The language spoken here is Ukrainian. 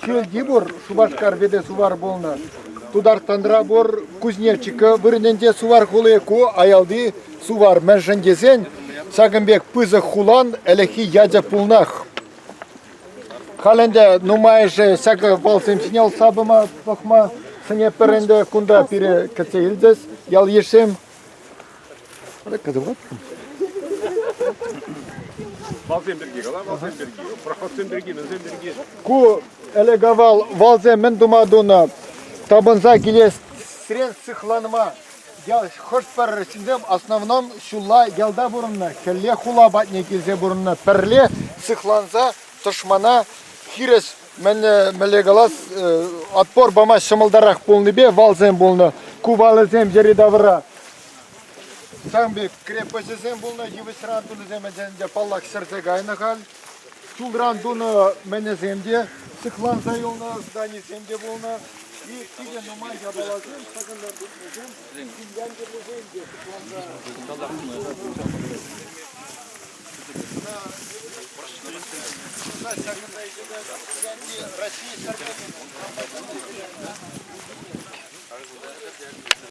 Килди бор, Шубашкар веде сувар болна. Тудар тандра бор, кузнечика, вырненде сувар холеко, аялди сувар менжендезен, сагымбек пызы хулан, элехи ядя пулнах. Халенде нумайже сага балсем снял сабыма, пахма, сыне перенде кунда пире кацеилдес, ял ешем. Ку элегавал валзе мен думадуна табынза келес срен сыхланма. Я хош пар синдем основном шулла ялда бурунна келле хула батне келзе бурунна перле сыхланза тышмана хирес мен мелегалас отпор бама шымылдарак болны бе валзем болны кувалызем жеридавра. Самбек крепостезем болна евесран тулеземеденде паллак серзе гайнагал. Тулран дуна менеземде сыхланза йолна здание земде болна. И тиге нумай ябалазем сагындар дутмезем кинденде луземде сыхланза. Россия